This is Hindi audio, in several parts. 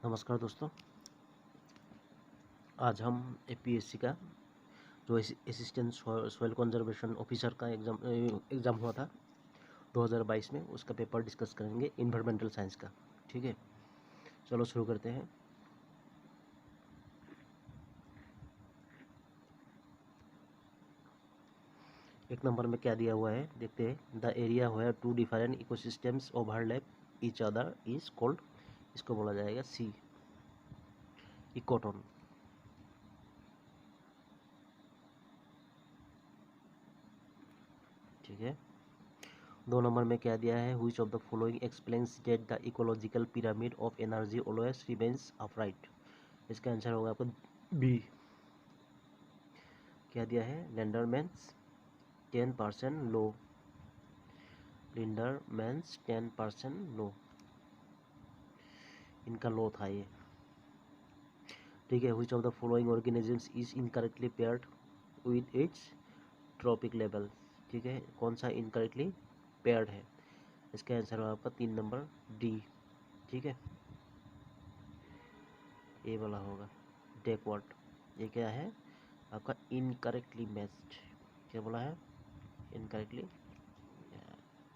नमस्कार दोस्तों, आज हम एपीएससी का जो असिस्टेंट सॉइल कंजर्वेशन ऑफिसर का एग्ज़ाम हुआ था 2022 में, उसका पेपर डिस्कस करेंगे इन्वायरमेंटल साइंस का। ठीक है, चलो शुरू करते हैं। एक नंबर में क्या दिया हुआ है देखते हैं। The area where two different ecosystems overlap each other is called, इसको बोला जाएगा सी, इकोटोन। ठीक है, 2 नंबर में क्या दिया है। Which of the following explains that the ecological pyramid of energy always remains upright, इसका आंसर होगा आपका बी। क्या दिया है। लेंडरमैन्स 10% लो, लेंडरमैन्स 10% लो, इनका लो था ये। ठीक है, which of the following organisms is incorrectly paired with its trophic level, ठीक है, कौन सा इनकरेक्टली पेयर्ड है, इसका आंसर होगा आपका 3 नंबर डी। ठीक है, ये वाला होगा डेकवर्ड। ये क्या है आपका इनकरेक्टली मैच्ड, क्या बोला है, इनकरेक्टली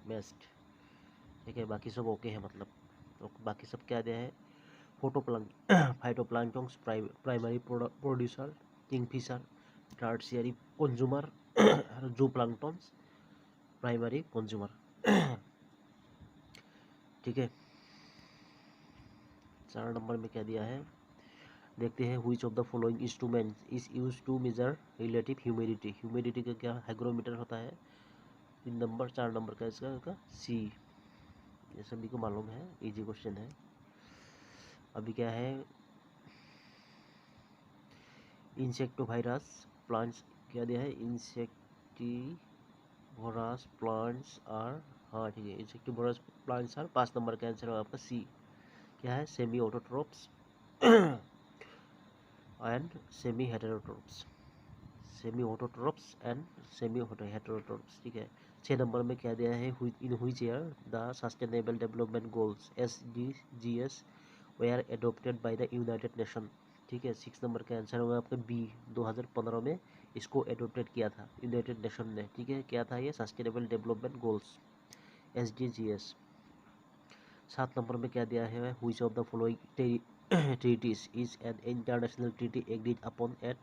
मैच्ड। ठीक है, बाकी सब ओके है, मतलब तो बाकी सब क्या दिया है। Phytoplanktons primary producer, kingfisher tertiary consumer, zooplanktons primary consumer. ठीक है, 4 नंबर में क्या दिया है देखते हैं। Which of the following instrument is used to measure relative humidity, humidity का क्या हाइग्रोमीटर होता है। 3 नंबर 4 नंबर का इसका सी, ये सभी को मालूम है, इजी क्वेश्चन है। अभी क्या है, इंसेक्टोवायरस प्लांट्स क्या दिया है, इंसेक्टिवोरस प्लांट्स आर, हाँ ठीक है, इंसेक्टिवोरस प्लांट्स आर 5 नंबर का आंसर होगा आपका सी। क्या है, semi autotrophs and semi heterotrophs, semi autotrophs and semi heterotrophs. ठीक है, 6 नंबर में क्या दिया है। In which year the sustainable development goals SDGs were adopted by the United Nation. ठीक है, 6 नंबर का आंसर होगा आपका बी, 2015 में इसको एडोप्टेड किया था यूनाइटेड नेशन ने। ठीक है, क्या था ये, sustainable development goals SDGs। 7 number में क्या दिया है। Which of the following treaties is an international treaty agreed upon at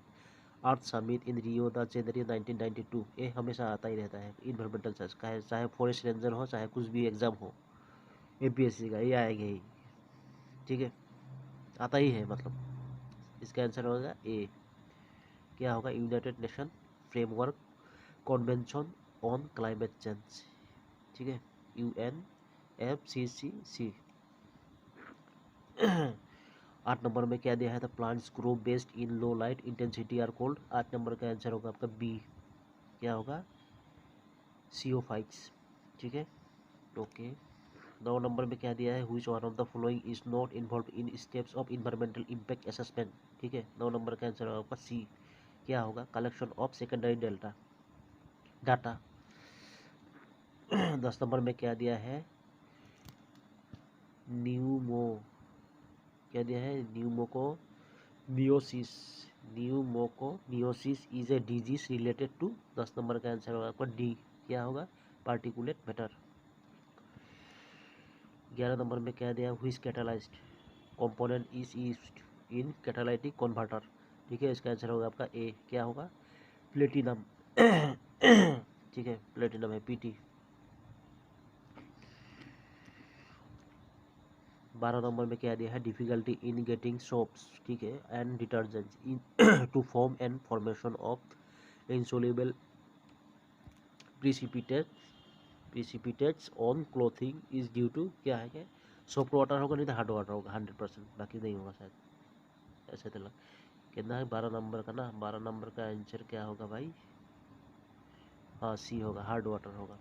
earth summit in Rio the January 1992। ये हमेशा आता ही रहता है इन्वायरमेंटल साइंस का, चाहे फॉरेस्ट रेंजर हो, चाहे कुछ भी एग्जाम हो एपीएससी का, ये आएगा ही। ठीक है, आता ही है, मतलब इसका आंसर होगा ए। क्या होगा, United Nation Framework Convention on climate Change. ठीक है, UNFCCC। 8 नंबर में क्या दिया है, the plants grow based in low light intensity are called. 8 नंबर का आंसर होगा आपका बी, क्या होगा, CO5। ठीक है, ओके। 9 नंबर में क्या दिया है। Which one of the following is not involve in steps of environmental impact assessment. ठीक है, 9 नंबर का आंसर होगा आपका सी, क्या होगा, कलेक्शन ऑफ सेकेंडरी डाटा। 10 नंबर में क्या दिया है, न्यूमो, क्या दिया है, pneumoconiosis, pneumoconiosis is a disease related to. 10 नंबर का आंसर होगा आपका डी, क्या होगा, पार्टिकुलेट मैटर। 11 नंबर में क्या दिया, which catalysed component is used in catalytic converter. ठीक है, इसका आंसर होगा आपका ए, क्या होगा, प्लेटिनम। ठीक है, प्लेटिनम है, PT। 12 नंबर में क्या दिया है, डिफिकल्टी इन गेटिंग सोप्स, ठीक है, and detergents in to form and formation of insoluble precipitates on clothing is due to, क्या है, क्या सॉफ्ट वाटर होगा, नहीं तो हार्ड वाटर होगा 100%, बाकी नहीं होगा शायद, ऐसे तो लग कितना है 12 नंबर का ना। 12 नंबर का आंसर क्या होगा भाई, हाँ सी होगा, हार्ड वाटर होगा।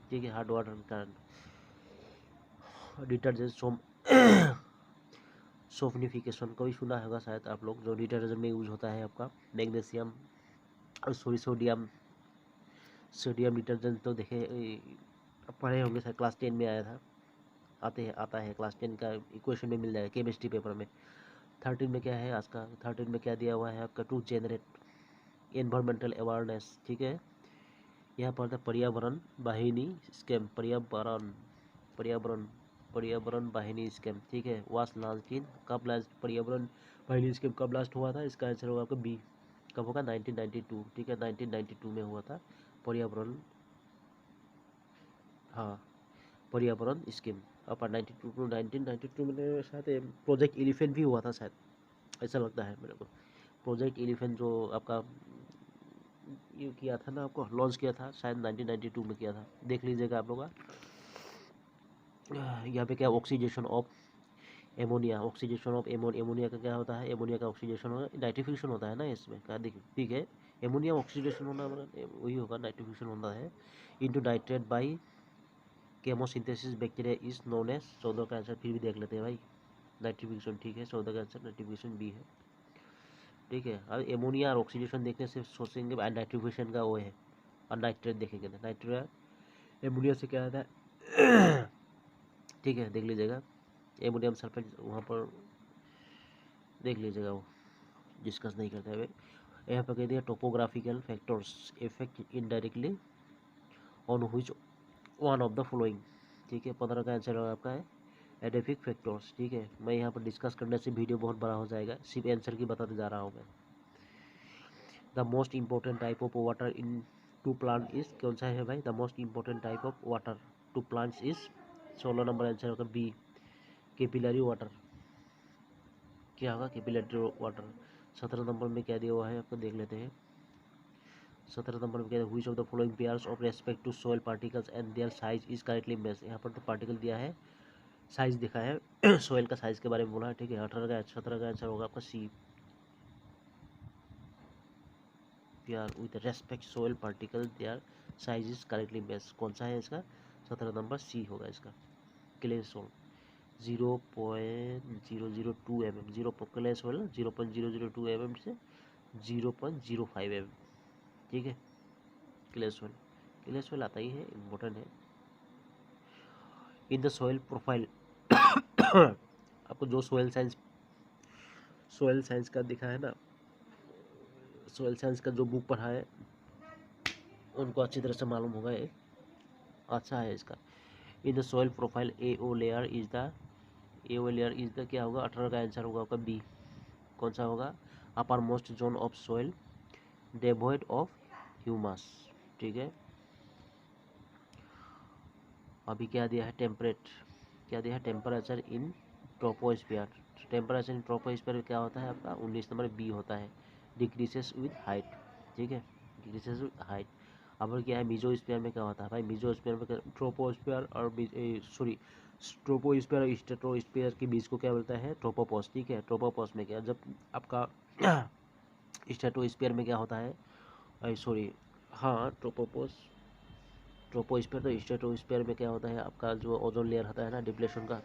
ठीक है, हार्ड वाटर के कारण डिटर्जेंट सोफनिफिकेशन को भी सुना होगा शायद आप लोग, जो डिटर्जेंट में यूज होता है आपका मैग्नीशियम सॉरी सोडियम डिटर्जेंट, तो देखे पढ़े होंगे शायद, क्लास 10 में आया था। आता है क्लास 10 का इक्वेशन में मिल जाएगा, केमिस्ट्री पेपर में। 13 में क्या है आज का, 13 में क्या दिया हुआ है आपका, टू जनरेट एनवायरमेंटल अवेयरनेस, ठीक है। यहाँ पर था पर्यावरण वाहिनी स्कैम, पर्यावरण पर्यावरण वाहिनी स्कैम, ठीक है। वास लॉन्च इन, कब लॉन्च पर्यावरण वाहिनी स्कैम कब लास्ट हुआ था, इसका आंसर होगा आपका बी, कब होगा 1992, ठीक है, 1992 में हुआ था पर्यावरण, हाँ पर्यावरण स्कीम। अब 92 टू 1992 में शायद प्रोजेक्ट एलिफेंट भी हुआ था शायद, ऐसा लगता है मेरे को। प्रोजेक्ट एलिफेंट जो आपका ये किया था ना, आपको लॉन्च किया था शायद 1992 में किया था, देख लीजिएगा आप लोग। यहाँ पे क्या oxidation of ammonia, oxidation of ammonia का क्या होता है, एमोनिया का ऑक्सीडेशन होगा, नाइट्रिफिकेशन होता है ना इसमें, क्या देखिए ठीक है। एमोनिया ऑक्सीडेशन होना मतलब वही होगा, नाइट्रिफिकेशन होता है। Into nitrate by chemosynthesis bacteria is known as, 14 का आंसर फिर भी देख लेते हैं भाई, नाइट्रिफिकेशन, ठीक है, 14 का आंसर नाइट्रिफिकेशन बी है, ठीक है। अब एमोनिया और ऑक्सीडेशन देखने से सोचेंगे नाइट्रिफिकेशन का वो है, और नाइट्रेट देखेंगे ना, नाइट्रेट एमोनिया से क्या आता है ठीक है, देख लीजिएगा एमोनियम सल्फेट वहाँ पर देख लीजिएगा, वो डिस्कस नहीं करते हुए। यहाँ पर कह दिया topographical factors effect indirectly on which one of the following, ठीक है। 15 का आंसर आपका है एडेफिक फैक्टर्स, ठीक है। मैं यहाँ पर डिस्कस करने से वीडियो बहुत बड़ा हो जाएगा, सिर्फ आंसर की बताते जा रहा हूँ मैं। The most important type of water in to plant is, कौन सा है भाई, the most important type of water to plants is, 16 नंबर आंसर होगा बी, कैपिलरी वाटर, क्या होगा कैपिलरी वाटर। 17 नंबर में क्या दिया हुआ है आपको देख लेते हैं। 17 नंबर में क्या है, which of the following pairs of respect to soil particles and their size is correctly match, यहाँ पर तो पार्टिकल दिया है, साइज दिखा है सॉइल का साइज के बारे में बोला है, ठीक है। 17 का आंसर होगा आपका C, pair with respect soil particle their size is correctly match, कौन सा है इसका, 17 नंबर सी होगा इसका। Clay soil 0.002 mm, zero clay soil 0.002 mm से 0.05 mm, ठीक है। क्ले सोल आता ही है, इम्पोर्टेंट है। इन द सॉइल प्रोफाइल आपको जो सोयल साइंस का दिखा है ना, सोयल साइंस का जो बुक पढ़ा है उनको अच्छी तरह से मालूम होगा, ये अच्छा है इसका। In the soil profile AO layer is the क्या होगा, 18 का आंसर होगा आपका बी, कौन सा होगा, upper most zone of soil devoid of humus, ठीक है। अभी क्या दिया है टेम्परेट, क्या दिया है temperature in troposphere, temperature in troposphere क्या होता है आपका 19 नंबर बी होता है, डिक्रीसेस विद हाइट, ठीक है, डिक्रीसेस विद हाइट। अब क्या है मीजोस्फीयर में क्या होता है भाई, मीजोस्फीयर में ट्रोपोस्फियर और सॉरी ट्रोपोस्फियर और स्ट्रेटोस्फियर के बीच को क्या बोलता है ट्रोपोपॉज, ठीक है। ट्रोपोपॉज में क्या, जब आपका स्ट्रेटोस्फियर में क्या होता है, सॉरी हाँ ट्रोपोस्फियर तो स्ट्रेटोस्फियर में क्या होता है आपका जो ओजोन लेयर होता है ना डिप्लेशन का,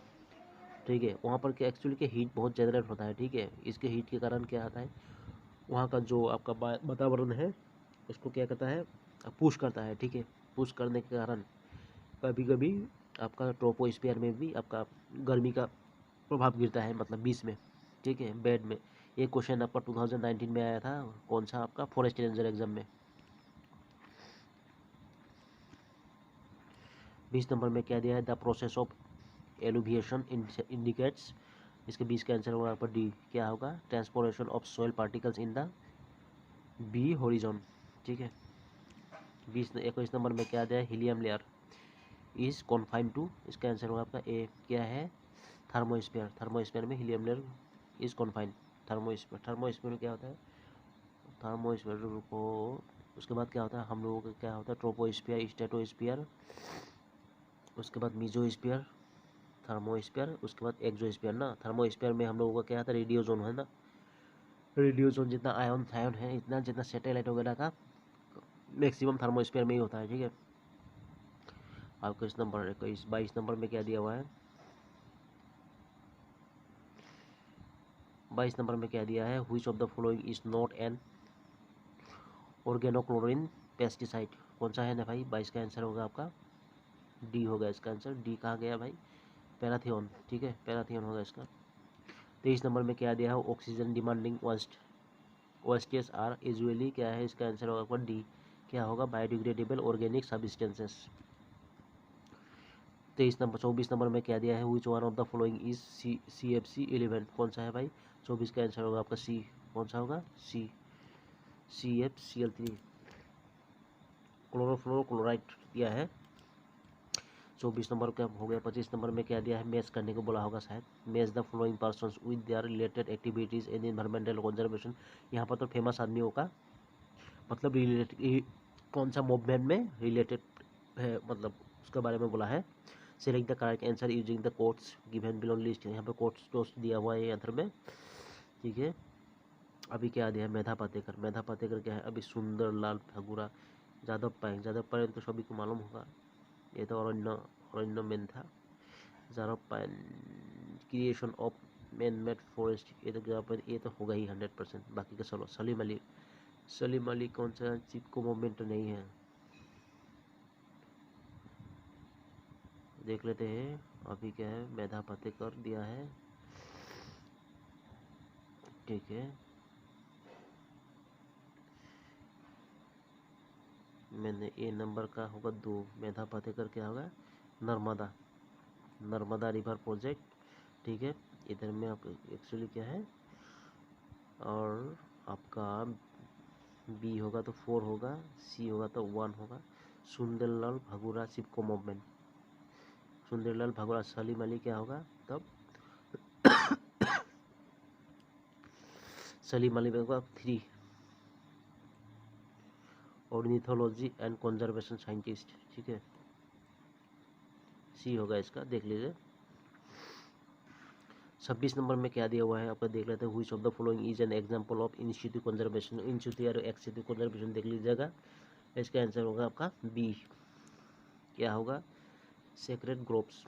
ठीक है। वहाँ पर क्या एक्चुअली के हीट बहुत जनरेट होता है, ठीक है। इसके हीट के कारण क्या आता है, वहाँ का जो आपका वातावरण है उसको क्या करता है पुश करता है, ठीक है। पुश करने के कारण कभी कभी आपका ट्रोपोस्फियर में भी आपका गर्मी का प्रभाव गिरता है, मतलब 20 में, ठीक है। बेड में ये क्वेश्चन आपका 2019 में आया था, कौन सा आपका फॉरेस्ट रेंजर एग्जाम में। 20 नंबर में क्या दिया है, the process of eluviation indicates, इसके 20 का आंसर होगा आपका डी, क्या होगा transportation of soil particles in the B horizon, ठीक है। 21 नंबर में क्या दिया है, helium layer is confined to, इसका आंसर होगा आपका ए, क्या है थर्मोस्फीयर में helium layer is confined, thermosphere में क्या होता है, थर्मोस्फीयर को उसके बाद क्या होता है हम लोगों का क्या होता है ट्रोपोस्फीयर स्ट्रेटोस्फीयर, उसके बाद मीजोस्फीयर थर्मोस्फीयर, उसके बाद एक्सोस्फीयर ना। थर्मोस्फीयर में हम लोगों का क्या आता है रेडियो जोन है ना, रेडियो जोन जितना आयन थायन है इतना जितना सैटेलाइट वगैरह का मैक्सिमम थर्मोस्फीयर में ही होता है, ठीक है। आपको इस नंबर 22 नंबर में क्या दिया हुआ है, 22 नंबर में क्या दिया है, which of the following is not an organochlorine pesticide, कौन सा है ना भाई, 22 का आंसर होगा आपका डी होगा, इसका आंसर डी कहाँ गया भाई, पैराथियन, ठीक है, पैराथियन होगा इसका। 23 नंबर में क्या दिया है, oxygen demanding OSTs are usually क्या है, इसका आंसर होगा डी, क्या होगा, बायोडिग्रेडेबल ऑर्गेनिक सब्सटेंसेस। 24 नंबर में क्या दिया है, which one of the following is CFC11, कौन सा है भाई, 24 का आंसर होगा आपका सी, कौन सा होगा, सी, CFCl3, क्लोरोफ्लोरोक्लोराइड दिया है। 24 नंबर का हो गया। 25 नंबर में क्या दिया है, मैच करने को बोला होगा शायद, match the following persons with their related activities in environmental conservation. यहाँ पर तो फेमस आदमियों का मतलब रिलेटेड, कौन सा मूवमेंट में रिलेटेड है, मतलब उसके बारे में बोला है। Select the correct answer using the quotes given below list, यहाँ पे कोट्स दिया हुआ है आंसर में, ठीक है। अभी क्या दिया है, मेधा पाटेकर, मेधा पाटेकर क्या है, अभी सुंदरलाल भगुरा, यादव पायेंग तो सभी को मालूम होगा, ये तो अरण्य मेन था। Yadav Payeng creation of man made forest, ये तो होगा ही 100%। बाकी का चलो, सलीम अली कौन सा चिपको मूवमेंट तो नहीं है, देख लेते हैं। अभी क्या है, मेधा पाटेकर दिया है, ठीक है। मैंने ए नंबर का होगा 2, मेधा पाटेकर क्या होगा, नर्मदा रिवर प्रोजेक्ट, ठीक है। इधर में आप एक्चुअली क्या है, और आपका बी होगा तो 4 होगा, सी होगा तो 1 होगा। सुंदरलाल भगुरा चिपको मूवमेंट, सुंदरलाल भगुरा, सलीम अली क्या होगा तब, सलीम अली होगा 3, ऑर्निथोलॉजी एंड कंजर्वेशन साइंटिस्ट, ठीक है, सी होगा इसका, देख लीजिए। 26 नंबर में क्या दिया हुआ है आपको देख लेते हैं, which of the following is an example of in Situ conservation, इन सिटू और एक्स सिटू कंजर्वेशन देख लीजिएगा। इसका आंसर होगा आपका बी, क्या होगा, सेक्रेड ग्रोव्स,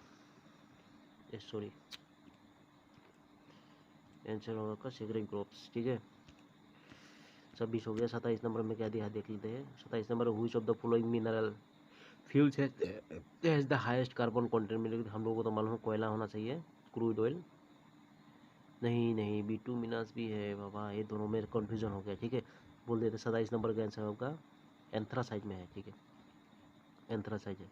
सॉरी, आंसर होगा आपका सेक्रेड ग्रोव्स, ठीक है। 26 हो गया। 27 नंबर में क्या दिया है देख लेते हैं। 27 number, which of the following mineral fuels has the highest carbon content, हम लोगों को तो मालूम है कोयला होना चाहिए, क्रूड ऑयल, नहीं बिटुमिनस भी है बाबा, ये दोनों में कंफ्यूजन हो गया, ठीक है, बोल देते। 27 नंबर का आंसर होगा एंथ्रासाइट में है, ठीक है, एंथ्रासाइट है।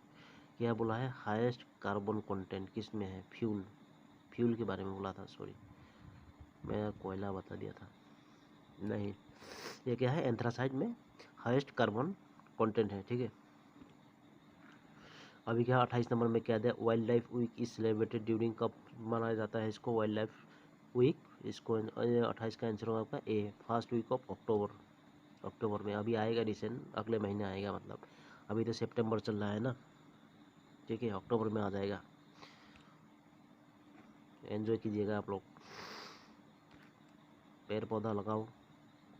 क्या बोला है, हाईएस्ट कार्बन कंटेंट किस में है, फ्यूल के बारे में बोला था, सॉरी मैं कोयला बता दिया था, नहीं, ये क्या है, एंथ्रासाइट में हाईएस्ट कार्बन कंटेंट है, ठीक है। अभी क्या 28 नंबर में क्या दिया, wildlife week is celebrated during, कब मनाया जाता है इसको, वाइल्ड लाइफ वीक, इसको 28 का आंसर होगा आपका ए, फर्स्ट वीक ऑफ अक्टूबर में। अभी आएगा रिसेंट, अगले महीने आएगा, मतलब अभी तो सितंबर चल रहा है ना, ठीक है, अक्टूबर में आ जाएगा, एंजॉय कीजिएगा आप लोग। पेड़ पौधा लगाओ,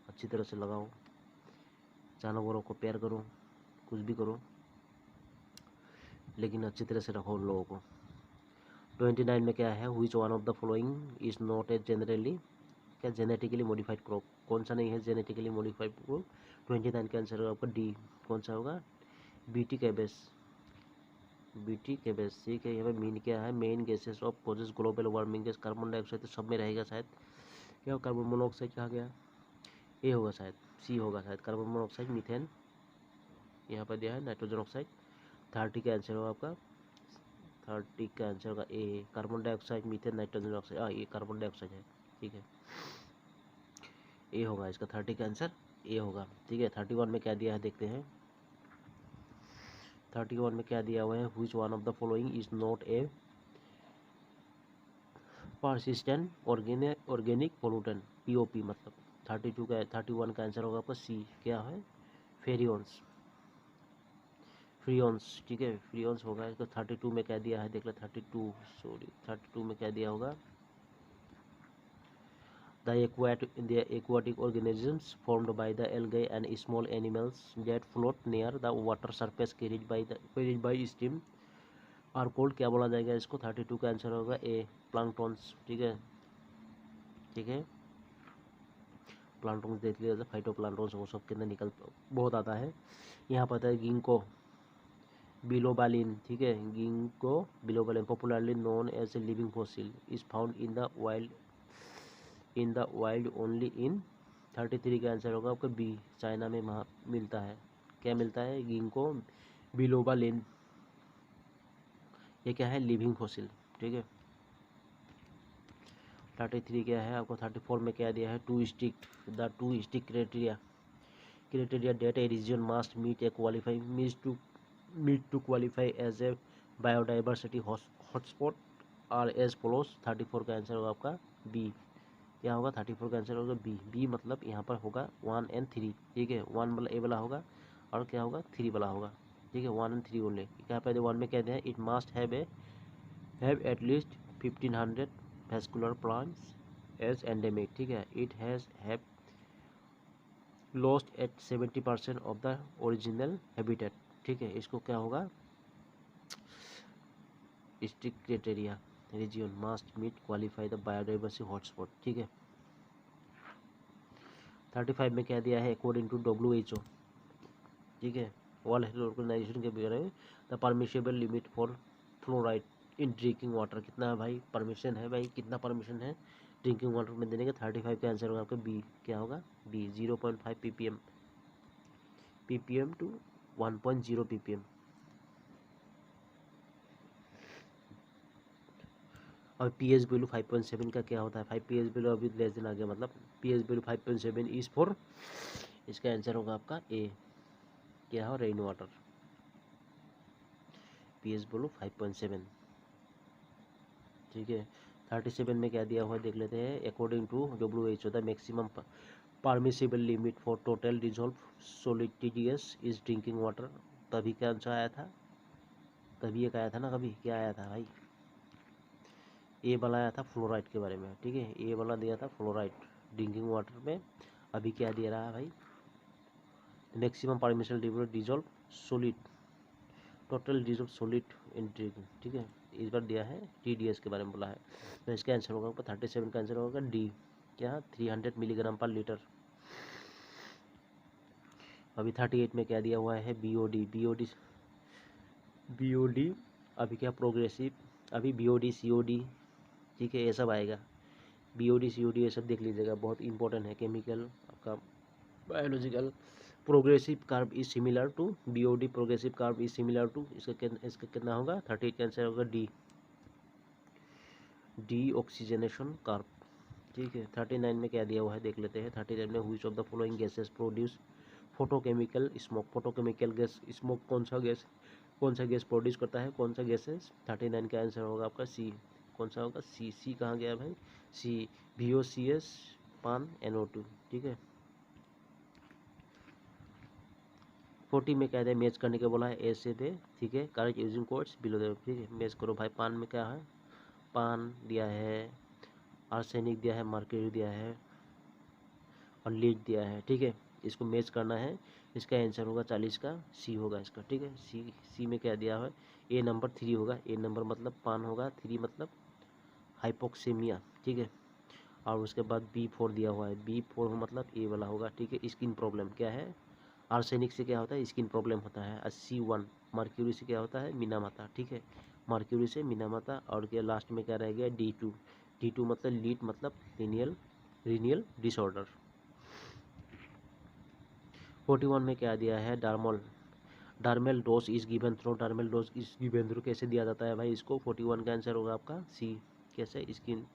अच्छी तरह से लगाओ, जानवरों को प्यार करो, कुछ भी करो, लेकिन अच्छी तरह से रखो उन लोगों को। 29 में क्या है, which one of the following is not a generally, क्या जेनेटिकली मॉडिफाइड क्रॉप, कौन सा नहीं है जेनेटिकली मॉडिफाइड क्रॉप। 29 का आंसर होगा आपका डी, कौन सा होगा, बीटी कैबेज, ठीक है। यहाँ पे मीन क्या है, main gases of causes global warming, gas carbon dioxide तो सब में रहेगा शायद, क्या कार्बन मोनोऑक्साइड कहा गया, ए होगा शायद, सी होगा शायद, कार्बन मोनोऑक्साइड, मीथेन यहाँ पर दिया है, नाइट्रोजन ऑक्साइड। 30 का आंसर होगा आपका, 30 का आंसर होगा A, carbon dioxide, methane, nitrogen oxide, ये कार्बन डाइऑक्साइड है, ठीक है, ए होगा इसका, 30 का आंसर ए होगा, ठीक है। 31 में क्या दिया है देखते हैं। 31 में क्या दिया हुआ है, which one of the following is not a persistent organic pollutant, POP मतलब। 31 का आंसर होगा आपका सी, क्या है, फेरियंस, फ्रियंस, ठीक है, फ्रियंस होगा इसको। 32 में क्या दिया है देख ले, 32 में क्या दिया होगा, the aquatic organisms formed by the algae and small animals that float near the water surface carried by steam are called, क्या बोला जाएगा इसको। 32 का आंसर होगा ए, प्लांक्टन्स, ठीक है, ठीक है। प्लांटोन्स देख लिया, फाइटो प्लांटोन्स वो सब के अंदर निकल बहुत आता है। यहाँ पर है गिंको, बिलोबालिन, ठीक है, ginkgo biloba popularly known as a living fossil is found in the wild only in 33 का आंसर होगा आपका बी, चाइना में वहाँ मिलता है। क्या मिलता है? गिंको बिलोबालिन, ये क्या है? लिविंग फॉसिल, ठीक है। 33 क्या है आपको? 34 में क्या दिया है? Two strict criteria that a region must meet a qualify meet to qualify as a biodiversity hotspot are as follows. 34 का आंसर होगा आपका बी। क्या होगा? 34 का आंसर होगा बी। बी मतलब यहाँ पर होगा 1 and 3, ठीक है। 1 वाला ए वाला होगा और क्या होगा? 3 वाला होगा, ठीक है। 1 and 3 ओनली। यहाँ पर 1 में कहते हैं it must have at least 1500 vascular plants as endemic, ठीक है। It has have lost at 70% of the original habitat, ठीक है। इसको क्या होगा? Strict criteria region must meet qualify the biodiversity hotspot, ठीक है। 35 में क्या दिया है? अकॉर्डिंग टू WHO, ठीक है, वर्ल्ड हेल्थ ऑर्गेनाइजेशन के बारे में, the permissible limit for fluoride in drinking water कितना है भाई? परमिशन है भाई, कितना परमिशन है ड्रिंकिंग वाटर में देने का? 35 का आंसर होगा आपका बी। क्या होगा? बी। 0.5 ppm to 1.0 ppm। और pH वैल्यू 5.7 का क्या होता है? 5 pH वैल्यू अभी लेस देन आ गया, मतलब pH वैल्यू 5.7 इज फॉर, इसका आंसर होगा आपका ए। क्या हो? Rain water. pH वैल्यू 5.7, ठीक है। 37 में क्या दिया हुआ देख लेते हैं। According to WHO the maximum permissible limit for total dissolve solids is drinking water. तभी क्या आंसर आया था? तभी एक आया था ना, कभी क्या आया था भाई? ए वाला आया था फ्लोराइड के बारे में, ठीक है। ए वाला दिया था फ्लोराइड ड्रिंकिंग वाटर में। अभी क्या दे रहा है भाई? Maximum permission limit dissolve solid total dissolve solid in drinking, ठीक है। इस बार दिया है TDS के बारे में बोला है, तो इसका आंसर होगा 37 का आंसर होगा डी। क्या? 300 मिलीग्राम पर लीटर। अभी 38 में क्या दिया हुआ है? BOD अभी क्या? प्रोग्रेसिव, अभी BOD COD, ठीक है, ये सब आएगा। BOD COD ये सब देख लीजिएगा, बहुत इंपॉर्टेंट है। केमिकल आपका biological progressive curve is similar to BOD progressive curve is similar to, इसका कितना होगा? 38 का आंसर होगा डी ऑक्सीजनेशन कर्व, ठीक है। 39 में क्या दिया हुआ है देख लेते हैं। 39 में which of the following gases produce photochemical smoke. Photochemical gas smoke कौन सा गैस प्रोड्यूस करता है? कौन सा गैसेस? 39 का आंसर होगा आपका सी। कौन सा होगा? सी। सी कहाँ गया भाई? सी। VOCs पान NO2, ठीक है। 40 में कहते हैं मैच करने के बोला है ए से बे, ठीक है। करेक्ट यूजिंग कोड्स बिलो दे, ठीक है। मैच करो भाई। पान में क्या है? पान दिया है, आर्सेनिक दिया है, मर्क्यूरी दिया है और लीड दिया है, ठीक है। इसको मैच करना है। इसका आंसर होगा 40 का सी होगा इसका, ठीक है। सी में क्या दिया है? ए नंबर 3 होगा। ए नंबर मतलब पान होगा, 3 मतलब हाइपोक्सेमिया, ठीक है। और उसके बाद B4 दिया हुआ है। B4 मतलब ए वाला होगा, ठीक है। स्किन प्रॉब्लम क्या है? आर्सेनिक से क्या होता है? स्किन प्रॉब्लम होता है। C1 मर्क्यूरी से क्या होता है? मीनामाता, ठीक है। मर्क्यूरी से मीनामाता। और क्या लास्ट में क्या रह गया? D2 मतलब लीड मतलब रीनियल डिसऑर्डर। 41 में क्या दिया है? Dermal dose is given through. Dermal dose is given through कैसे दिया जाता है भाई इसको? 41 का आंसर होगा आपका सी। कैसे? स्किन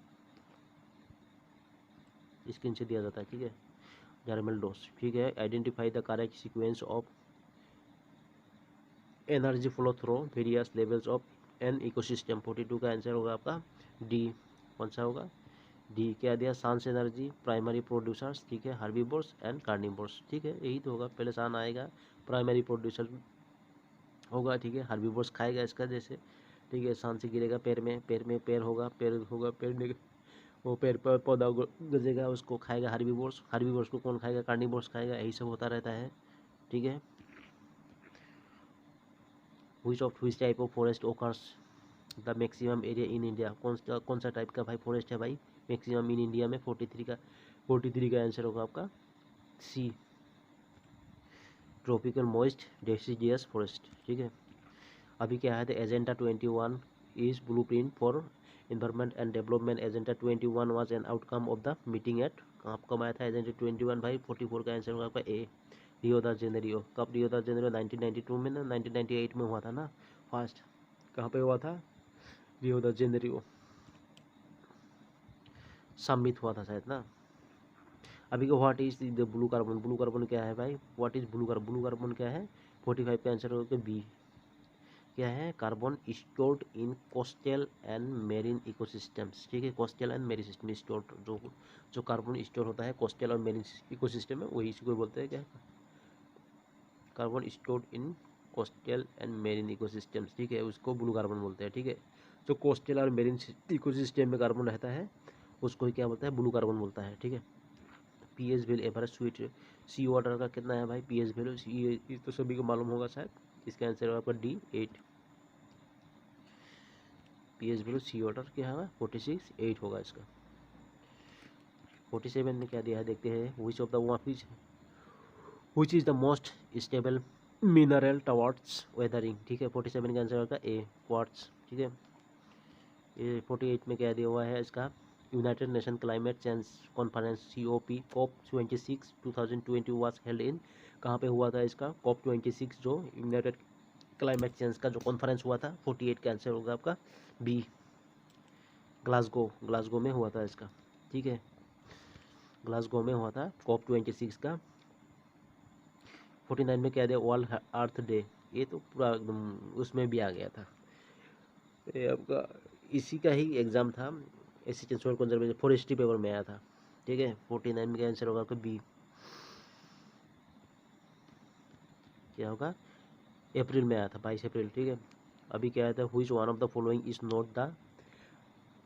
से दिया जाता है, ठीक है। डार्मेल डोज, ठीक है। Identify the correct sequence of energy flow through various levels of an ecosystem. 42 का आंसर होगा आपका डी। कौन सा होगा? डी। क्या दिया? सांस एनर्जी प्राइमरी प्रोड्यूसर्स, ठीक है, हार्बीवोर्स एंड कार्निवोर्स, ठीक है। यही तो होगा, पहले सान आएगा, प्राइमरी प्रोड्यूसर होगा, ठीक है। हार्बीवोर्स खाएगा इसका जैसे, ठीक है। सांस से गिरेगा पैर में पैर होगा, पेड़ में वो पेड़ पर पौधा गजेगा, उसको खाएगा हार्बीवोर्स। हार्बीवोर्स को कौन खाएगा? कार्निवोर्स खाएगा। यही सब होता रहता है, ठीक है। which type of forest occurs the maximum area in India. कौन सा टाइप का भाई फॉरेस्ट है भाई मैक्सिमम इन इंडिया में? 43 का आंसर होगा आपका सी। ट्रॉपिकल मॉइस्ट डेसिडियस फॉरेस्ट, ठीक है। अभी क्या है, agenda 21 is blue print for environment and development. Agenda 21 was an outcome of the meeting at, कब आया था एजेंडा 21 भाई? 44 का आंसर होगा आपका ए, रियो द जेनेरियो। कब रियो द जेनेरियो? 1992 में ना, 1998 में हुआ था ना फर्स्ट। कहाँ पे हुआ था? रियो द जेनेरियो समिट हुआ था शायद ना। अभी को what is the blue carbon? Blue carbon क्या है भाई? What is blue carbon? Blue carbon क्या है? 45 का आंसर होगा बी। क्या है? Carbon stored in coastal and marine ecosystems. ठीक है, coastal and marine system stored, जो कार्बन स्टोर होता है कोस्टल और मेरीन इकोसिस्टम में, वही इसको बोलते हैं क्या? Carbon stored in coastal and marine ecosystems. ठीक है, उसको ब्लू कार्बन बोलते हैं। ठीक है, जो कोस्टल और मेरीन इकोसिस्टम में कार्बन रहता है उसको ही क्या बोलता है? ब्लू कार्बन बोलता है। ठीक है, पीएच वैल्यू एवरेज स्वीट सी वाटर का कितना है भाई? पीएच वैल्यू ये तो सभी को मालूम होगा शायद। इसका आंसर होगा आपका D 8। PH value C water क्या है? 46 8 होगा इसका। 47 में क्या दिया है देखते हैं। Which is the most stable mineral towards weathering. ठीक है, 47 का आंसर होगा ए, क्वार्ट्ज। ठीक है, ये 48 में क्या दिया हुआ है इसका? United nation climate change conference COP COP 26 2020 was held in, कहाँ पे हुआ था इसका? COP 26 जो यूनाइटेड क्लाइमेट चेंज का जो कॉन्फ्रेंस हुआ था। 48 का आंसर होगा आपका बी, ग्लासगो। ग्लासगो में हुआ था इसका। ठीक है, ग्लासगो में हुआ था COP 26 का। 49 में क्या दिया? वर्ल्ड अर्थ डे। ये तो पूरा एकदम उसमें भी आ गया था, ये आपका इसी का ही एग्जाम था। एसिस्टेंट सोil कंजर्वेशन फॉरेस्ट्री पेपर में आया था। ठीक है, 49 में क्या आंसर होगा आपका बी। क्या होगा? अप्रैल में आया था, 22 अप्रैल। ठीक है, अभी क्या आया था? Which one of the following is not the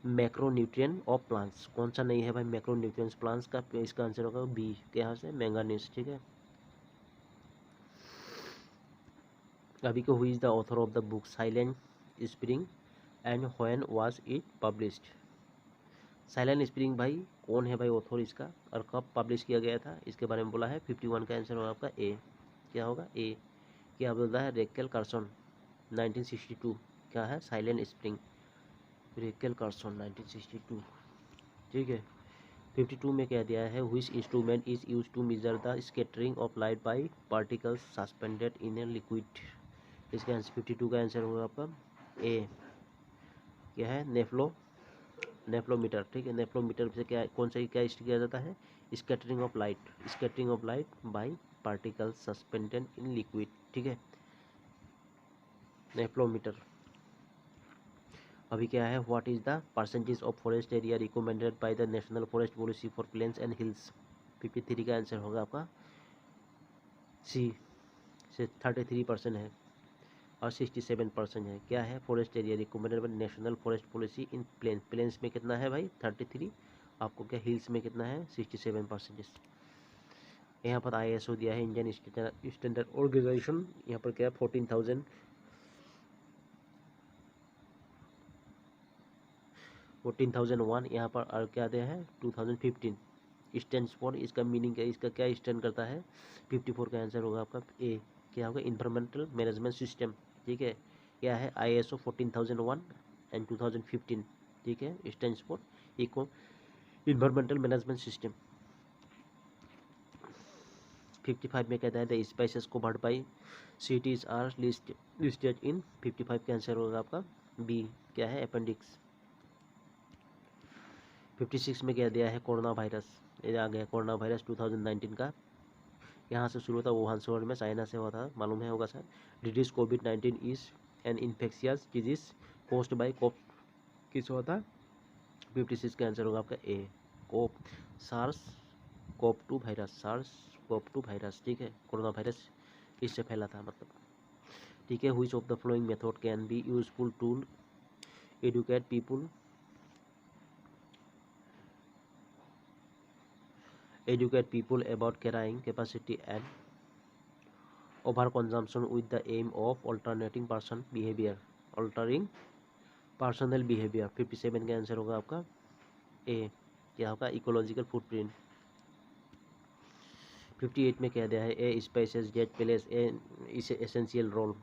macronutrient of plants. कौन सा नहीं है भाई मैक्रोन्यूट्रिएंट्स प्लांट्स का? इसका आंसर होगा बी, क्या से? मैंगानीज। ठीक है, अभी को हुई is the author of the book silent spring and when was it published. Silent spring भाई कौन है भाई ऑथर इसका, और कब पब्लिश किया गया था? इसके बारे में बोला है। 51 का आंसर होगा आपका ए। क्या होगा? ए। क्या बोलता है? Rachel Carson 1962। क्या है? Silent spring, Rachel Carson 1962। ठीक है, 52 में क्या दिया है? Which instrument is use to measure the scattering of light by particles suspended in a liquid. इसका आंसर 52 का आंसर होगा आपका ए। क्या है? नेफ्लोमीटर। ठीक है, नेफ्लोमीटर से क्या कौन सा क्या किया जाता है? Scattering of light, scattering of light by particles suspended in liquid. ठीक है, नेफ्लोमीटर। अभी क्या है? What is the percentage of forest area recommended by the National Forest Policy for plains and hills. 53 का आंसर होगा आपका सी, से 33% है और 67% है। क्या है? Forest area recommended by National Forest Policy in plains. Plains में कितना है भाई? 33। आपको क्या हिल्स में कितना है? 67%। यहाँ पर ISO दिया है, इंडियन स्टैंडर्ड ऑर्गेनाइजेशन। यहाँ पर क्या है? 14,001। यहाँ पर और क्या दिया है? 2015। स्टैंड फॉर, इसका मीनिंग क्या? इसका क्या स्टैंड करता है? 54 का आंसर होगा आपका ए। क्या होगा? Environmental management system. ठीक है, क्या है? ISO 14,001 and 2015। ठीक है, stand for eco environmental management system. 55 में कहता है द स्पाइसेस को बढ़ पाई सिटीज आर लिस्टेड इन। 55 का आंसर होगा आपका बी। क्या है? अपेंडिक्स। 56 में क्या दिया है? Corona virus. ये आ गया कोरोना वायरस 2019 का। यहाँ से शुरू होता है, वुहान शहर में, चाइना से हुआ था, मालूम है होगा sir. Disease COVID-19 is an infectious disease caused by CoV, किस हुआ था? 56 का आंसर होगा आपका A, CoV, SARS CoV 2 virus, SARS CoV 2 virus. ठीक है, कोरोना वायरस इससे फैला था मतलब। ठीक है, which of the following method can be useful to educate people about carrying capacity and over consumption with the aim of altering personal behavior। 57 का आंसर होगा आपका ए। क्या होगा? Ecological footprint. 58 में क्या दिया है? A spices that place a is essential role.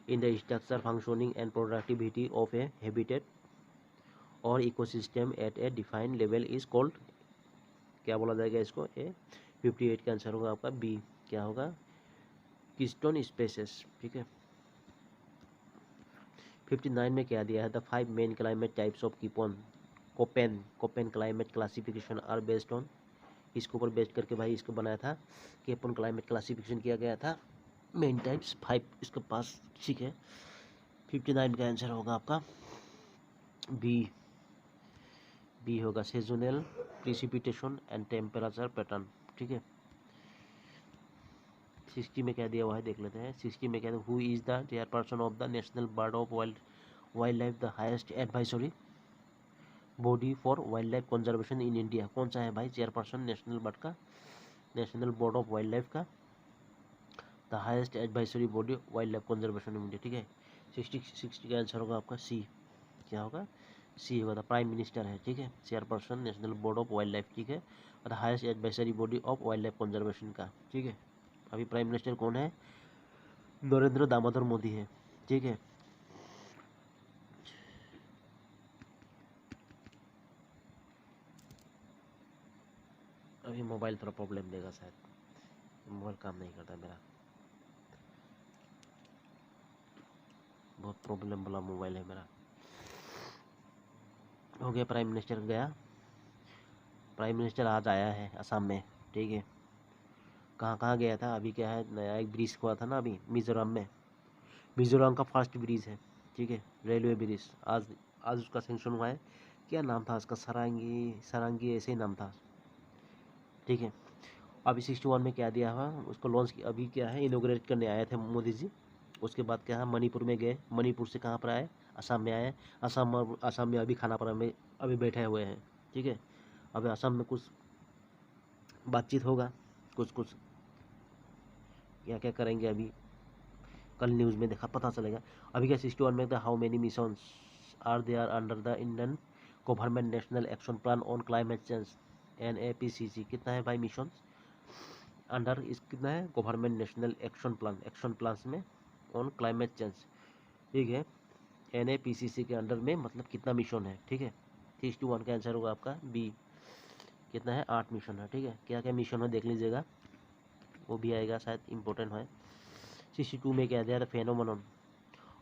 In the structure functioning and productivity of a habitat और ecosystem at a defined level is called, क्या बोला जाएगा इसको, ए 58 का आंसर होगा आपका बी, क्या होगा, कीस्टोन स्पेसेस। ठीक है। 59 में क्या दिया है, the 5 main climate types of Koppen climate classification are based on, इसके ऊपर बेस्ड करके भाई इसको बनाया था, केपन क्लाइमेट क्लासिफिकेशन किया गया था, मेन टाइप्स 5 इसके पास। ठीक है। 59 का आंसर होगा आपका बी होगा, seasonal precipitation and temperature pattern. ठीक है। 60 में क्या दिया हुआ है देख लेते हैं। 60 में क्या है, who is the chairperson of the national bird of wild life the highest advisory body for wild life conservation in India. कौन सा है भाई चेयरपर्सन नेशनल बर्ड का, national board of wild life का, the highest advisory body wild life conservation in India. ठीक है। 60 का आंसर होगा आपका सी, क्या होगा, सी होगा, द प्राइम मिनिस्टर है। ठीक है। Chairperson national board of wild life. ठीक है। और the highest advisory body of wild life conservation का। ठीक है। अभी प्राइम मिनिस्टर कौन है, नरेंद्र दामोदर मोदी है। ठीक है। अभी मोबाइल थोड़ा प्रॉब्लम देगा शायद, मोबाइल काम नहीं करता मेरा, बहुत प्रॉब्लम वाला मोबाइल है मेरा। हो गया, प्राइम मिनिस्टर गया, प्राइम मिनिस्टर आज आया है असम में। ठीक है। कहाँ कहाँ गया था, अभी क्या है, नया एक ब्रिज हुआ था ना अभी मिजोरम में, मिजोरम का फर्स्ट ब्रिज है। ठीक है। रेलवे ब्रिज आज आज उसका सेंक्शन हुआ है। क्या नाम था उसका, सरांगी सरांगी ऐसे ही नाम था। ठीक है। अभी 61 में क्या दिया हुआ, उसको लॉन्च अभी क्या है इनोग्रेट करने आए थे मोदी जी। उसके बाद क्या है, मणिपुर में गए, मणिपुर से कहाँ पर आए, असम में आए। असम में अभी खानापारा में अभी बैठे हुए हैं। ठीक है। अभी असम में कुछ बातचीत होगा, कुछ कुछ क्या क्या करेंगे अभी कल न्यूज़ में देखा पता चलेगा। अभी क्या 61 में the how many missions are there under the Indian Government National Action Plan on climate Change NAPCC, कितना है भाई मिशन अंडर इस, कितना है गवर्नमेंट नेशनल एक्शन प्लान में ऑन क्लाइमेट चेंज। ठीक है। NAPCC के अंडर में मतलब कितना मिशन है। ठीक है। 61 का आंसर होगा आपका बी, कितना है 8 मिशन है। ठीक है। क्या क्या मिशन है देख लीजिएगा, वो भी आएगा शायद, इंपॉर्टेंट है। 62 में क्या दिया, phenomenon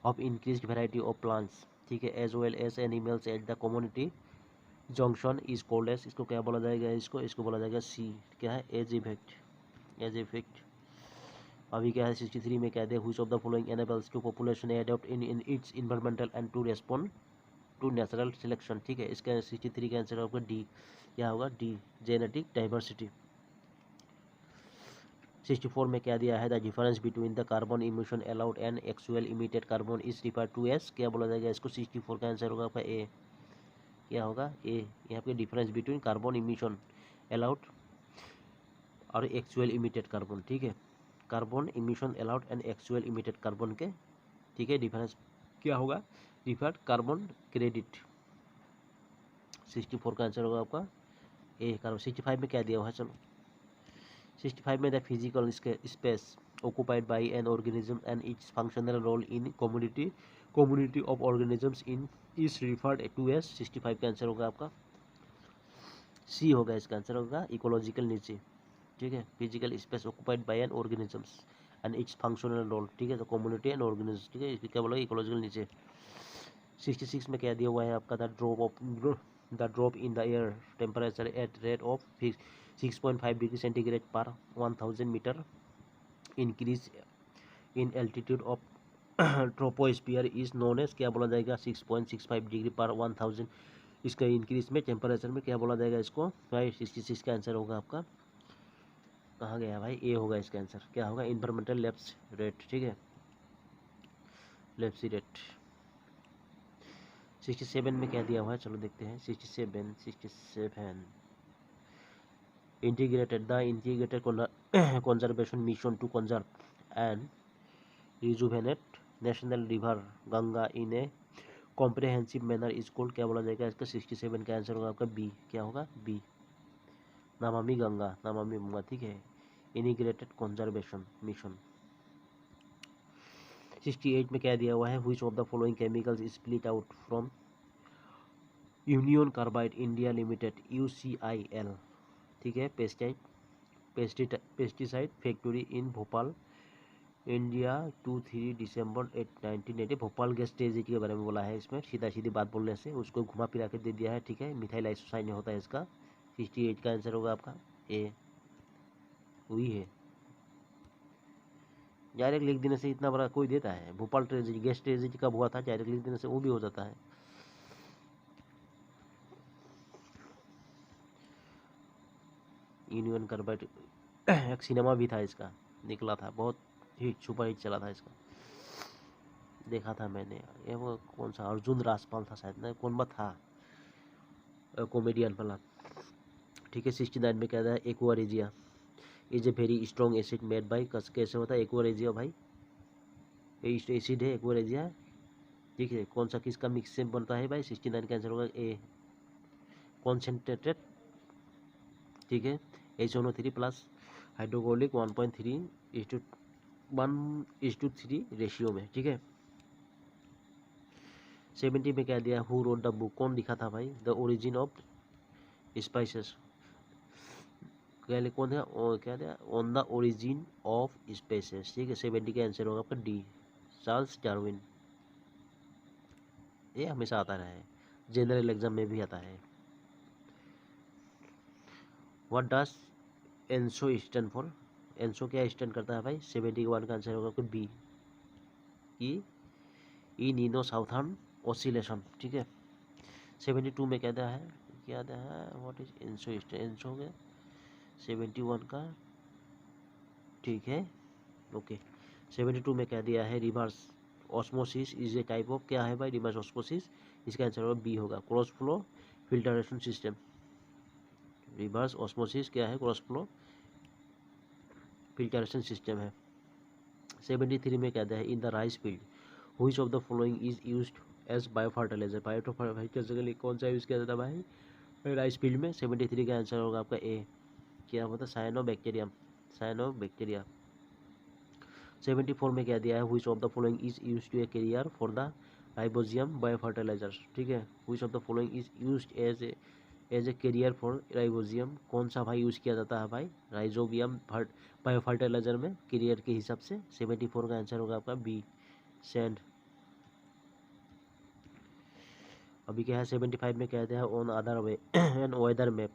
of increased variety of plants. ठीक है, as well as animals at the community junction is called as, इसको क्या बोला जाएगा, इसको बोला जाएगा सी, क्या है, एज इफेक्ट। अभी क्या है 63 में क्या दिया, which of the following enables to population adopt in its environmental and to respond to natural selection. ठीक है। इसका 63 का आंसर होगा डी, क्या होगा, डी, जेनेटिक डाइवर्सिटी। 64 में क्या दिया है, the difference between the carbon emission allowed and actual emitted carbon is refer to as, क्या बोला जाएगा इसको, 64 का आंसर होगा आपका ए, क्या होगा ए। यहाँ पे difference between carbon emission allowed और एक्चुअल इमिटेड कार्बन। ठीक है। Carbon emission allowed and actual emitted carbon के, ठीक है, डिफरेंस क्या होगा, रिफर्ड कार्बन क्रेडिट। 64 का आंसर होगा आपका ए कार्बन। 65 में क्या दिया हुआ है, चलो 65 में the physical space occupied by an organism and its functional role in community of organisms in is referred to as, 65 का आंसर होगा आपका सी होगा, इसका आंसर होगा इकोलॉजिकल नीचे। ठीक है। Physical space occupied by an organisms and its functional role. ठीक है। तो कम्युनिटी एंड ऑर्गेनिज्म। ठीक है। इसको क्या बोला, इकोलॉजिकल नीचे। 66 में क्या दिया हुआ है आपका, the drop in the air temperature at rate of 6.5 degree centigrade per 1000 metre increase in altitude of troposphere is known as, क्या बोला जाएगा, 6.65 डिग्री पर 1000, इसका इंक्रीज में टेम्परेचर में क्या बोला जाएगा इसको भाई। 66 का आंसर होगा आपका, कहाँ गया भाई, ए होगा इसका आंसर, क्या होगा, इन्वायरमेंटल लैप्स रेट। ठीक है। लैप्सी रेट। 67 में क्या दिया हुआ है, चलो देखते हैं। 67 integrated conservation mission to conserve and rejuvenate national river Ganga in a comprehensive manner is called, क्या बोला जाएगा इसका, 67 का आंसर होगा आपका बी, क्या होगा, बी, नमामि गंगा। ठीक है। Integrated conservation mission. 68 में क्या दिया हुआ है, which of the following chemicals split out from union carbide India limited UCIL, ठीक है, pesticide factory in Bhopal India 2-3 December 1980। Bhopal gas tragedy के बारे में बोला है इसमें, सीधा सीधी बात बोलने से उसको घुमा फिरा के दे दिया है, ठीक है। मिथाइल आइसोसाइन होता है इसका। 68 का आंसर होगा आपका ए, वही है। डायरेक्ट लिख देने से इतना बड़ा कोई देता है? भोपाल ट्रेजेडी, गैस ट्रेजेडी कब हुआ था, डायरेक्ट लिख देने से वो भी हो जाता है। यूनियन कार्बाइड एक सिनेमा भी था इसका, निकला था, बहुत हिट, सुपर हिट चला था इसका, देखा था मैंने। ये वो कौन सा अर्जुन राजपाल था शायद ना, कौन बा था कॉमेडियन वाला, ठीक है। 69 में क्या था, aqua regia is a very strong acid made by, कैसे होता है एक्वारेजिया भाई, ये एसिड है एक्वारेजिया, ठीक है। कौन सा किसका मिक्स से बनता है भाई, 69 का आंसर होगा ए, कॉन्सेंट्रेटेड, ठीक है। HNO3 प्लस हाइड्रोक्लोरिक 1.3:1:3 रेशियो में, ठीक है। 70 में क्या दिया, हु रोट द बुक, कौन लिखा था भाई, द ओरिजिन ऑफ स्पाइसेस, कौन है, क्या दिया, on the origin of spices, ठीक है। 70 का आंसर होगा आपका डी, चार्ल्स डार्विन। ये हमेशा आता रहा है, जनरल एग्जाम में भी आता है। What does ENSO stand for, ENSO क्या स्टैंड करता है भाई, 71 का आंसर होगा आपका बी, ई नीनो साउथर्न ऑसिलेशन, ठीक है। 72 में क्या दिया है, what is ENSO stand, ENSO में 71 का, ठीक है, ओके। 72 में क्या दिया है, reverse osmosis is a type of, क्या है भाई रिवर्स ऑस्मोसिस, इसका आंसर होगा बी होगा, cross flow filtration system. Reverse osmosis क्या है, क्रॉस फ्लो फिल्टरेशन सिस्टम है। 73 में क्या दिया है, in the rice field which of the following is used as bio fertiliser, bio fertiliser के लिए कौन सा यूज किया जाता है भाई राइस फील्ड में, 73 का आंसर होगा आपका ए, क्या होता है, साइनोबैक्टीरियम, साइनोबैक्टीरिया। 74 में क्या दिया है, which of the following is used to a carrier for the rhizobium bio fertiliser, ठीक है। Which of the following is used as a carrier for rhizobium, कौन सा भाई यूज किया जाता है भाई राइजोबियम बायो फर्टिलाइजर में कैरियर के हिसाब से, 74 का आंसर होगा आपका बी, सैंड। अभी क्या है 75 में क्या है, on other way an weather map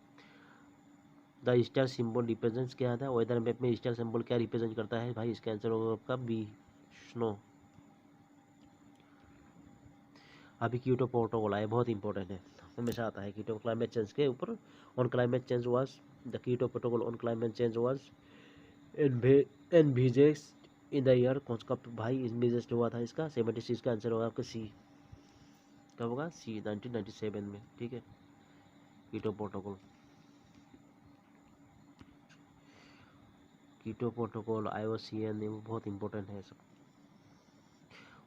the star symbol represents, क्या था वेदर मैप में स्टार सिंबल क्या रिप्रेजेंट करता है भाई, इसका आंसर होगा आपका बी, स्नो। अभी क्योटो प्रोटोकॉल आया, बहुत इंपॉर्टेंट है, हमेशा आता है क्योटो क्लाइमेट चेंज के ऊपर, on climate change was the Kyoto protocol on climate change was envisaged in the year, कौन सा भाई एनविजेड हुआ था इसका, 76 का आंसर होगा आपका सी, कब होगा सी 1997 में, ठीक है। Kyoto protocol, Kyoto protocol IUCN ये बहुत इंपॉर्टेंट है सब।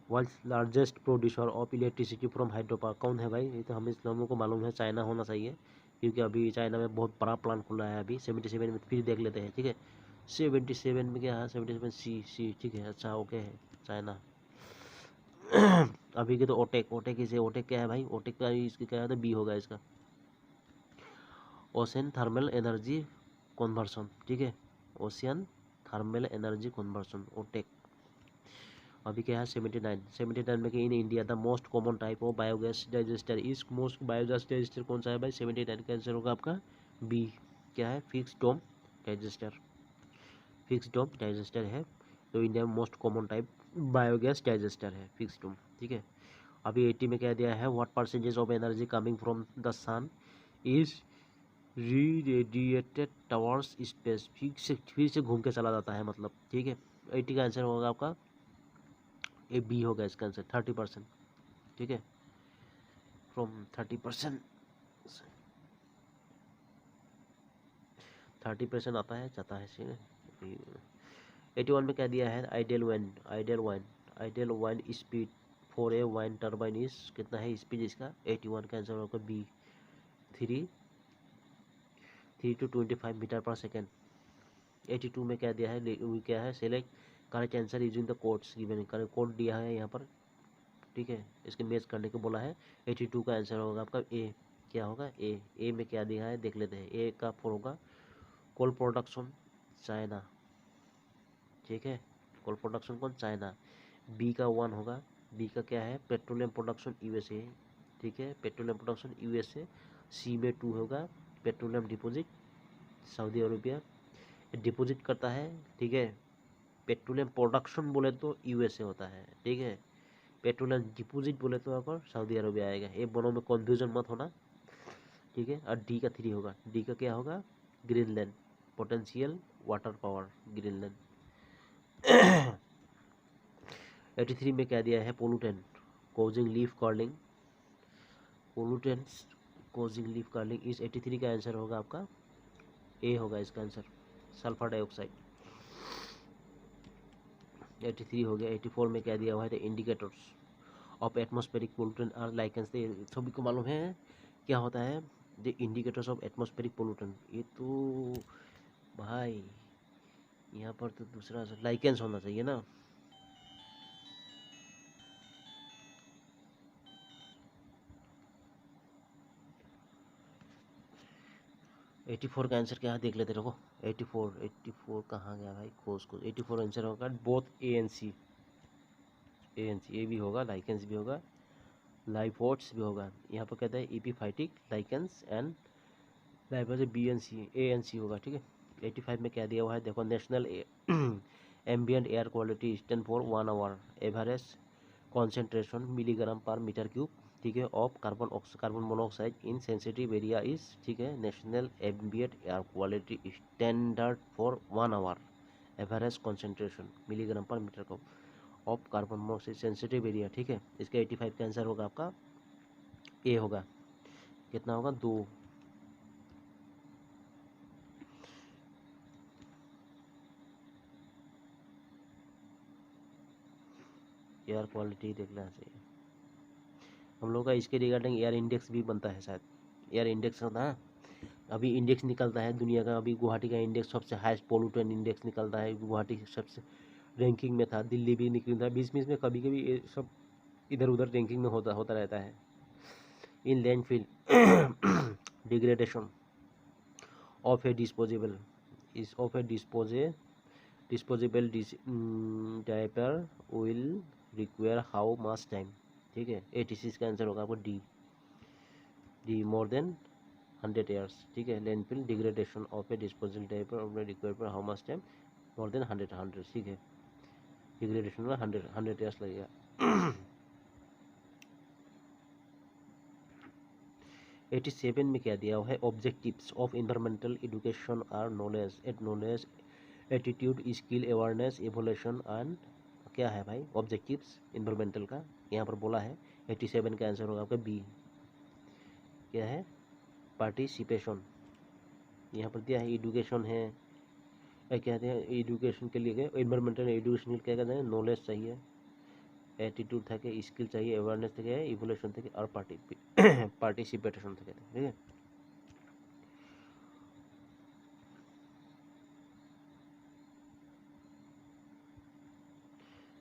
World largest producer of electricity from hydro power, कौन है भाई, ये तो हम लोगों को मालूम है, चाइना होना चाहिए, क्योंकि अभी चाइना में बहुत बड़ा प्लांट खुल रहा है अभी। 77 में फिर देख लेते हैं, ठीक है। 77 में क्या है, 77 सी, ठीक है, अच्छा ओके है चाइना। अभी के तो ओटेक इसे, ओटेक क्या है भाई, ओटेक का इसका क्या है, बी होगा इसका, ओशन थर्मल एनर्जी कन्वर्सन, ठीक है, ocean thermal energy conversion, OTEC. अभी क्या है 79 में कि in India the most common type of biogas digester is, most biogas digester कौन सा है भाई, 79 का आंसर होगा आपका बी, क्या है, fix dome digester, fix dome digester है, तो इंडिया में most common type biogas digester है फिक्स डोम, ठीक है। अभी 80 में क्या दिया है, what percentage of energy coming from the sun is radiated towards space, फिर से घूम के चला जाता है मतलब, ठीक है। 80 का आंसर होगा आपका ए, बी होगा इसका आंसर, 30%, ठीक है, फ्रॉम 30% आता है जाता है, ठीक है। 81 में क्या दिया है, ideal wine speed for a wine turbine is, कितना है स्पीड इसका, 81 का आंसर होगा बी, 3 to 25 मीटर पर सेकेंड। 82 में क्या दिया है, क्या है, select correct answer using the codes given, correct code दिया है यहाँ पर, ठीक है, इसके मैच करने को बोला है। 82 का आंसर होगा आपका ए। क्या होगा ए में क्या दिया है देख लेते हैं। ए का 4 होगा कोल प्रोडक्शन चाइना, ठीक है, कोल प्रोडक्शन कौन चाइना। बी का 1 होगा, बी का क्या है पेट्रोलियम प्रोडक्शन यूएसए, ठीक है, पेट्रोलियम प्रोडक्शन यूएसए। सी में 2 होगा petroleum deposit Saudi Arabia deposit करता है, ठीक है। पेट्रोलियम प्रोडक्शन बोले तो यूएसए होता है, ठीक है। पेट्रोलियम डिपॉजिट बोले तो आपको सऊदी अरेबिया आएगा। ये दोनों में कंफ्यूजन मत होना, ठीक है। और डी का 3 होगा, डी का क्या होगा Greenland potential water power Greenland. 83 में क्या दिया है pollutant causing leaf curling, pollutants causing leaf curling इस 83 का आंसर होगा आपका ए होगा इसका आंसर सल्फर डाइऑक्साइड। 83 हो गया। 84 में क्या दिया हुआ है the indicators of atmospheric pollutant are lichens, सभी को मालूम है क्या होता है the indicators of atmospheric pollutant. ये तो भाई यहाँ पर तो दूसरा लाइकेंस होना चाहिए ना। 84 का आंसर क्या है देख लेते रहो। 84 कहाँ गया भाई खोज खोज। 84 आंसर होगा बोथ ए एन सी, ए भी होगा लाइकेंस भी होगा लाइफोट्स भी होगा। यहाँ पर कहता है एपीफाइटिक लाइकेंस एंड लाइफोज B and C A and C होगा, ठीक है। 85 में क्या दिया हुआ है देखो national ambient air quality stand for 1 hour average concentration milligram per metre cube, ठीक है, of carbon monoxide in sensitive area is, ठीक है, national ambient air quality standard for 1 hour average concentration milligram per metre cube of carbon monoxide sensitive area, ठीक है। इसका 85 का आंसर होगा आपका ए होगा। कितना होगा 2। एयर क्वालिटी देखना चाहिए हम लोग का। इसके रिगार्डिंग एयर इंडेक्स भी बनता है शायद, एयर इंडेक्स होता है अभी इंडेक्स निकलता है दुनिया का। अभी गुवाहाटी का इंडेक्स सबसे हाईएस्ट पोल्यूटेंट इंडेक्स निकलता है, गुवाहाटी सबसे रैंकिंग में था, दिल्ली भी निकलता है बीच बीच में, कभी कभी ये सब इधर उधर रैंकिंग में होता होता रहता है। In landfill degradation of a disposable is of a disposable diaper will require how much time, ठीक है। 86 का आंसर होगा आपको डी मोर देन 100 ईयर्स, ठीक है। Landfill degradation of A disposal diaper of require for how much time more than 100, ठीक है। डिग्रेडेशन में 100 ईयर्स लगेगा। 87 में क्या दिया हुआ है objectives of environmental education are knowledge attitude skill awareness evolution and क्या है भाई ऑब्जेक्टिव्स इन्वायरमेंटल का यहाँ पर बोला है। 87 का आंसर होगा आपका बी। क्या है पार्टिसिपेशन, यहाँ पर दिया है एजुकेशन है, कहते हैं एजुकेशन के लिए इन्वायरमेंटल एजुकेशन क्या कहते हैं नॉलेज चाहिए, एटीट्यूड থাকে स्किल चाहिए अवेयरनेस থাকে इवोल्यूशन থাকে और पार्टिसिपेशन থাকে, ठीक है।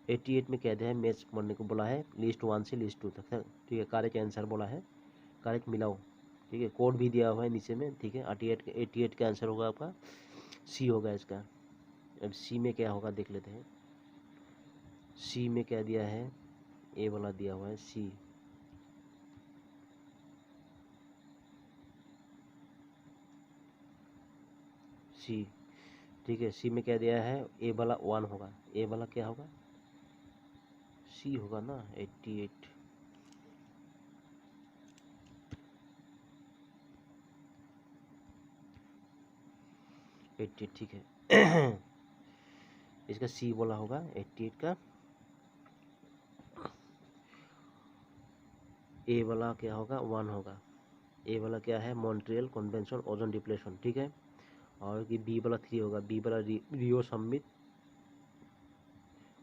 एट्टी एट में क्या दिया है मैच पढ़ने को बोला है लिस्ट 1 से लिस्ट 2 तक, ठीक है। करेक्ट आंसर बोला है, करेक्ट मिलाओ, ठीक है। कोड भी दिया हुआ है नीचे में, ठीक है। 88 का आंसर होगा आपका सी होगा इसका। अब सी में क्या होगा देख लेते हैं। सी में क्या दिया है ए वाला दिया हुआ है सी, ठीक है। सी में क्या दिया है ए वाला 1 होगा, ए वाला क्या होगा सी होगा ना 88। ठीक है। इसका सी बोला होगा 88 का। ए वाला क्या होगा 1 होगा, ए वाला क्या है मॉन्ट्रियल कन्वेंशन ओजोन डिप्लेशन, ठीक है। और कि बी वाला 3 होगा, बी वाला Rio summit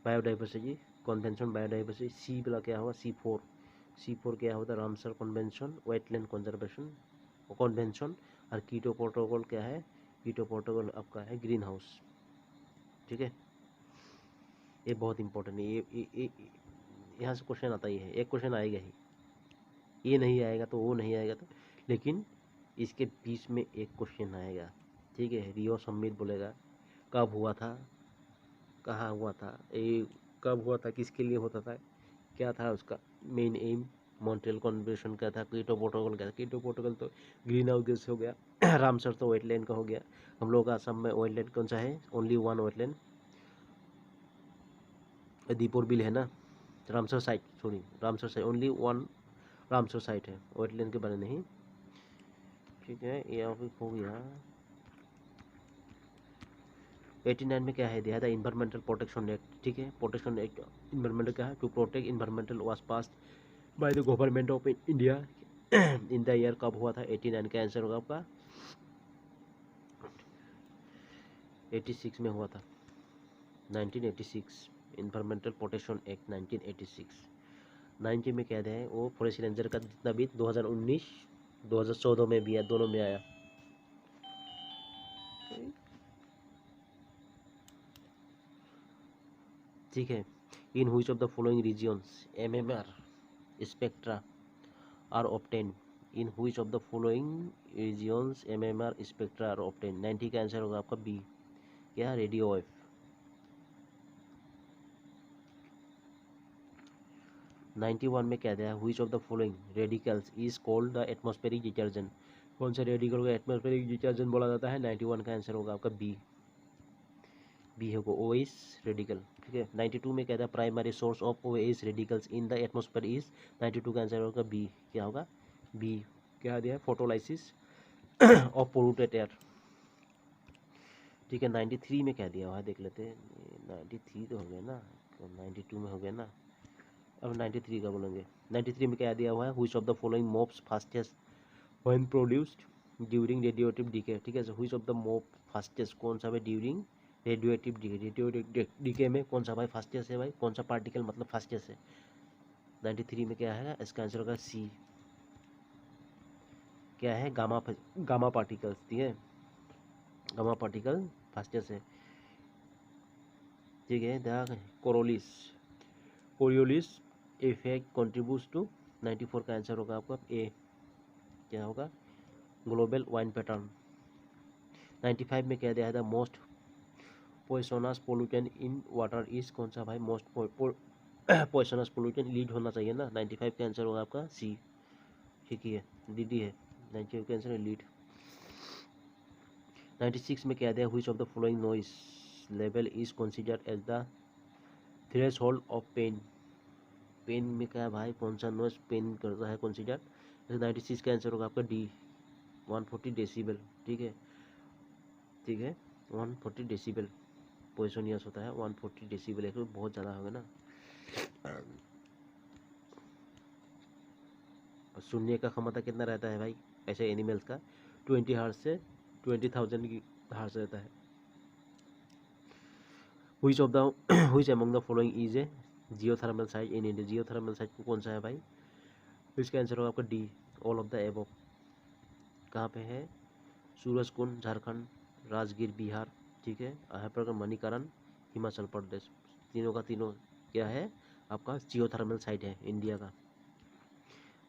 biodiversity convention biodiversity. सी वाला क्या होगा सी4 क्या होता है Ramsar convention wetland conservation convention. और कीटो प्रोटोकॉल क्या है कीटो प्रोटोकॉल आपका है ग्रीन हाउस, ठीक है। ये बहुत इंपॉर्टेंट है। ये यहाँ से क्वेश्चन आता ही है, एक क्वेश्चन आएगा ही, ये नहीं आएगा तो वो नहीं आएगा तो, लेकिन इसके बीच में एक क्वेश्चन आएगा, ठीक है। रियो समिट बोलेगा, कब हुआ था, कहाँ हुआ था, ये कब हुआ था, किसके लिए होता था, क्या था उसका मेन एम, मॉन्ट्रियल कन्वेंशन क्या था, कीटो प्रोटोकॉल क्या था। कीटो प्रोटोकॉल तो ग्रीन हाउस गैस हो गया, रामसर तो वेटलैंड का हो गया। हम लोग का असम में वेटलैंड कौन सा है, only one wetland, Deepor bill है ना, Ramsar site, sorry Ramsar site, only one Ramsar site है, वेटलैंड के बारे नहीं, ठीक है। ये अभी हो गया। 89 में क्या है दिया था, इन्वायरमेंटल प्रोटेक्शन एक्ट, ठीक है। प्रोटेक्शन एक्ट इन्वायरमेंटल क्या है, to protect environmental was passed by the government of India in the year, कब हुआ था, 89 का आंसर होगा आपका 86 में हुआ था, 1986, इन्वायरमेंटल प्रोटेक्शन एक्ट 1986। 90 में क्या है वो फॉरेस्ट रेंजर का जितना भी 2019 2014 में भी है, दोनों में आया। ठीक है। In which of the following regions NMR spectra are obtain, in which of the following regions NMR spectra are obtain. 90 का आंसर होगा आपका बी, क्या, रेडियो वेव। 91 में क्या दिया है, which of the following radicals is called the atmospheric detergent, कौन से रेडिकल को एटमॉस्फेरिक डिटर्जेंट बोला जाता है। 91 का आंसर होगा आपका बी, बी होगा ओएस रेडिकल, ठीक है। 92 में क्या था, primary source of OS radicals in the atmosphere is, 92 का आंसर होगा बी, क्या होगा बी, क्या दिया है, फोटोलाइसिस ऑफ पोल्यूटेड एयर, ठीक है। 93 में क्या दिया हुआ है देख लेते हैं, 93 तो हो गया ना, 92 में हो गया ना, अब 93 का बोलेंगे। 93 में क्या दिया हुआ है, which of the following moves fastest when produced during radioactive decay, ठीक है। So which of the move fastest, कौन सा भाई during radioactive decay, radioactive decay में कौन सा भाई फास्टेस्ट है भाई, कौन सा पार्टिकल मतलब फास्टेस्ट है। 93 में क्या है, इसका आंसर होगा सी, क्या है, गामा पार्टिकल्स, ठीक है, गामा पार्टिकल फास्टेस्ट है, ठीक है। The Coriolis Coriolis effect contributes to, 94 का आंसर होगा आपका ए, क्या होगा, ग्लोबल वाइन पैटर्न। 95 में क्या दिया था, most poisonous pollutant in water is, कौन सा भाई मोस्ट पॉइसनस पोल्यूटेंट, लीड होना चाहिए ना। 95 का आंसर होगा आपका सी, ठीक ही है, डी है, 95 का आंसर है लीड। 96 में क्या दिया, which of the following noise level is considered as the threshold of pain, pain में क्या है भाई, कौन सा नॉइस पेन करता है कंसीडर, 96 का आंसर होगा आपका डी, 140 डेसिबल, ठीक है, ठीक है। 140 डेसिबल पॉइसनियस होता है, 140 डेसिबल, एक बहुत ज़्यादा होगा ना। और सुनने का क्षमता कितना रहता है भाई ऐसे एनिमल्स का, 20 हर्ट्ज से 20,000 की हर्ट्ज रहता है। Which of the which among the following is a geothermal site in India, geothermal site कौन सा है भाई, इसका आंसर होगा आपका D, all of the above. कहाँ पे है, सूरजकुंड झारखंड, राजगीर बिहार, ठीक है, अहपर मणिकरण हिमाचल प्रदेश, तीनों का तीनों क्या है आपका जियोथर्मल साइट है इंडिया का।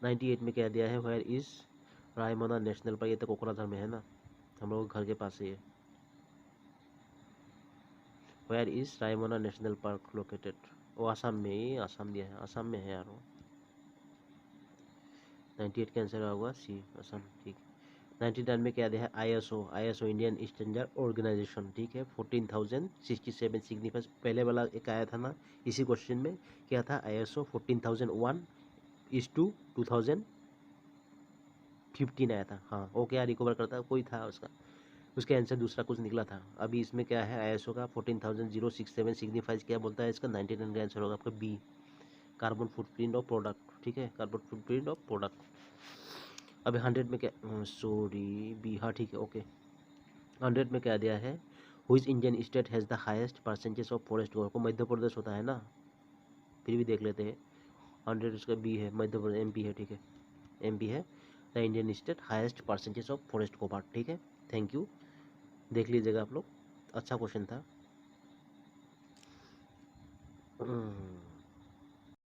98 में क्या दिया है, where is Raimona national park, ये तो कोकराझार में है ना, हम लोग घर के पास ही है। Where is Raimona national park located, वो आसाम में, ये आसाम दिया है, आसाम में है यार वो। 98 का आंसर होगा सी, असम, ठीक। 99 में क्या दिया है, आईएसओ इंडियन स्टैंडर्ड ऑर्गेनाइजेशन, ठीक है, 14,067 सिग्निफिकेंस, पहले वाला एक आया था ना इसी क्वेश्चन में, क्या था, आईएसओ 14,001 इज टू 2015 आया था, हाँ वो क्या रिकवर करता कोई था उसका, उसके आंसर दूसरा कुछ निकला था। अभी इसमें क्या है, आईएसओ का 14,067 सिग्निफाइज क्या बोलता है, इसका 99 का आंसर होगा आपका B, carbon footprint of product, ठीक है, कार्बन फुटप्रिंट ऑफ प्रोडक्ट। अभी 100 में क्या, सॉरी बी, हाँ ठीक है, ओके। 100 में क्या दिया है, which Indian state has the highest percentage of forest cover, को मध्य प्रदेश होता है ना, फिर भी देख लेते हैं। 100 इसका बी है, मध्य प्रदेश, एमपी है, ठीक है, एमपी है the Indian state highest percentage of forest cover, ठीक है। थैंक यू, देख लीजिएगा आप लोग, अच्छा क्वेश्चन था। हम्म,